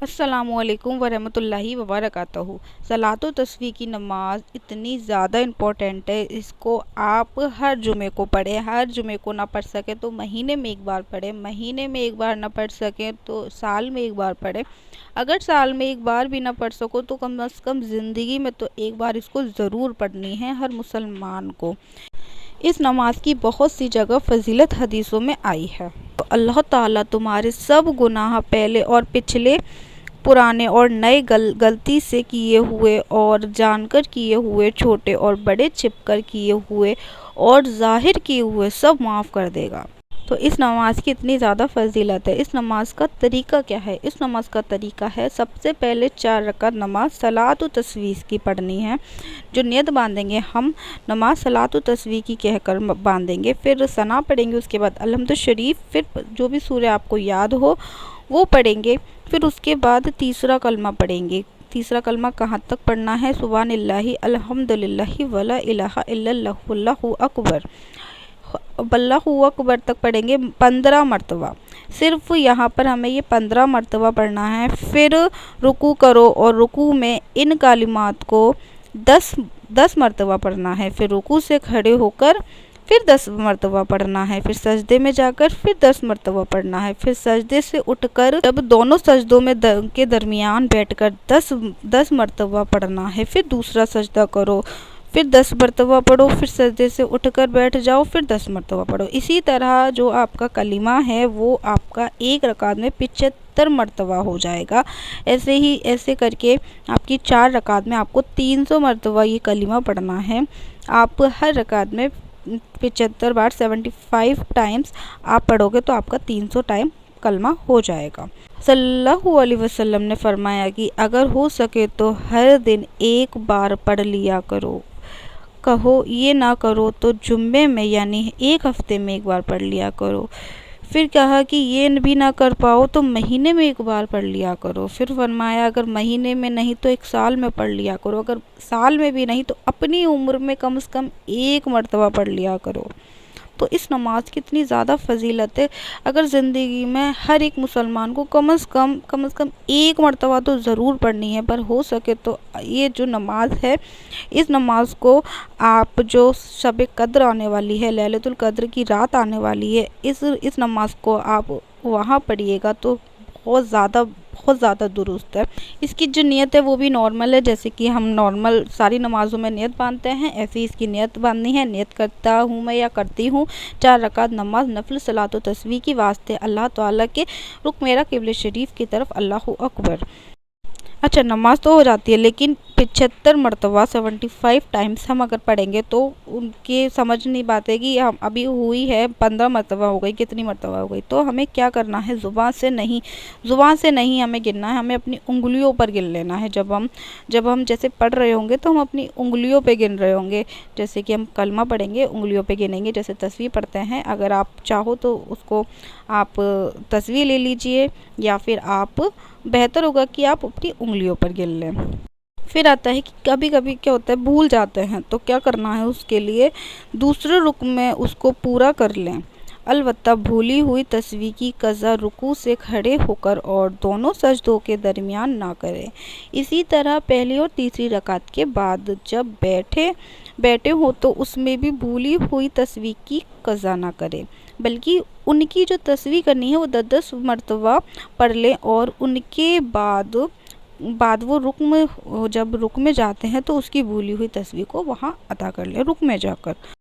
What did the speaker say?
अस्सलामुअलैकुम वरहमतुल्लाहि वबरकातुहू। सलातो तस्वीह की नमाज इतनी ज़्यादा इम्पोर्टेंट है, इसको आप हर जुमे को पढ़ें। हर जुमे को ना पढ़ सकें तो महीने में एक बार पढ़ें, महीने में एक बार ना पढ़ सकें तो साल में एक बार पढ़ें। अगर साल में एक बार भी ना पढ़ सको तो कम से कम ज़िंदगी में तो एक बार इसको ज़रूर पढ़नी है हर मुसलमान को। इस नमाज की बहुत सी जगह फजीलत हदीसों में आई है। तो अल्लाह ताला तुम्हारे सब गुनाह पहले और पिछले, पुराने और नए, गलती से किए हुए और जानकर किए हुए, छोटे और बड़े छिपकर किए हुए और ज़ाहिर किए हुए सब माफ़ कर देगा। तो इस नमाज की इतनी ज़्यादा फजीलत है। इस नमाज का तरीका क्या है? इस नमाज का तरीका है, सबसे पहले 4 रकात नमाज सलातो तस्वीह की पढ़नी है। जो नियत बांधेंगे हम नमाज सलातो तस्वीह की कहकर बांधेंगे, फिर सना पढ़ेंगे, उसके बाद अलहम्दु शरीफ, फिर जो भी सूरह आपको याद हो वो पढ़ेंगे। फिर उसके बाद तीसरा कलमा पढ़ेंगे। तीसरा कलमा कहाँ तक पढ़ना है? सुब्हानिल्लाहि अल्हम्दुलिल्लाहि वला इलाहा इल्लल्लाहु वल्लाहु अकबर, अल्लाहु अकबर तक पढ़ेंगे 15 मरतबा। सिर्फ यहाँ पर हमें ये 15 मरतबा पढ़ना है। फिर रुकू करो और रुकू में इन कालिमात को 10 मरतबा पढ़ना है। फिर रुकू से खड़े होकर फिर 10 मरतबा पढ़ना है। फिर सजदे में जाकर फिर 10 मरतबा पढ़ना है। फिर सजदे से उठकर जब दोनों सजदों में के दरमियान बैठकर 10 मरतबा पढ़ना है। फिर दूसरा सजदा करो, फिर 10 मरतबा पढ़ो, फिर सजदे से उठकर बैठ जाओ, फिर 10 मरतबा पढ़ो। इसी तरह जो आपका कलीमा है वो आपका एक रकात में 75 मरतबा हो जाएगा। ऐसे करके आपकी 4 रकात में आपको 300 मरतबा ये कलीमा पढ़ना है। आप हर रकात में 75 बार 75 टाइम्स आप पढ़ोगे तो आपका 300 टाइम कलमा हो जाएगा। सल्लल्लाहु अलैहि वसल्लम ने फरमाया कि अगर हो सके तो हर दिन एक बार पढ़ लिया करो। कहो ये ना करो तो जुम्मे में यानी एक हफ्ते में एक बार पढ़ लिया करो। फिर कहा कि ये भी ना कर पाओ तो महीने में एक बार पढ़ लिया करो। फिर फरमाया अगर महीने में नहीं तो एक साल में पढ़ लिया करो। अगर साल में भी नहीं तो अपनी उम्र में कम से कम एक मरतबा पढ़ लिया करो। तो इस नमाज की इतनी ज़्यादा फजीलत है, अगर ज़िंदगी में हर एक मुसलमान को कम से कम एक मरतबा तो ज़रूर पढ़नी है। पर हो सके तो ये जो नमाज है, इस नमाज को आप जो शब कद्र आने वाली है, लैलतुल कद्र की रात आने वाली है, इस नमाज को आप वहाँ पढ़िएगा तो बहुत ज़्यादा दुरुस्त है। इसकी जो नियत है वो भी नॉर्मल है, जैसे कि हम नॉर्मल सारी नमाज़ों में नियत बांधते हैं, ऐसे ही इसकी नियत बांधनी है। नियत करता हूँ मैं या करती हूँ 4 रकात नमाज नफल सलातो तस्वीह की वास्ते अल्लाह ताला के, रुख मेरा किबले शरीफ की तरफ, अल्लाहु अकबर। अच्छा, नमाज तो हो जाती है लेकिन 75 मरतबा 75 टाइम्स हम अगर पढ़ेंगे तो उनके समझ नहीं पाते कि हम अभी हुई है 15 मरतबा हो गई, कितनी मरतबा हो गई। तो हमें क्या करना है, ज़ुबान से नहीं हमें गिनना है, हमें अपनी उंगलियों पर गिन लेना है। जब हम जैसे पढ़ रहे होंगे तो हम अपनी उंगलियों पे गिन रहे होंगे। जैसे कि हम कलमा पढ़ेंगे उंगलियों पे गिनेंगे, जैसे तस्वीर पढ़ते हैं। अगर आप चाहो तो उसको आप तस्वीर ले लीजिए, या फिर आप बेहतर होगा कि आप अपनी उंगलियों पर गिन लें। फिर आता है कि कभी कभी क्या होता है, भूल जाते हैं, तो क्या करना है, उसके लिए दूसरे रुकन में उसको पूरा कर लें। अलबत्ता भूली हुई तस्वीर की कज़ा रुकू से खड़े होकर और दोनों सजदों के दरमियान ना करें। इसी तरह पहली और तीसरी रकात के बाद जब बैठे हो तो उसमें भी भूली हुई तस्वीर की कज़ा ना करें, बल्कि उनकी जो तस्वीर करनी है वो 10 मरतबा पढ़ लें। और उनके बाद वो जब रुक में जाते हैं तो उसकी भूली हुई तस्वीर को वहाँ अदा कर लें रुक में जाकर।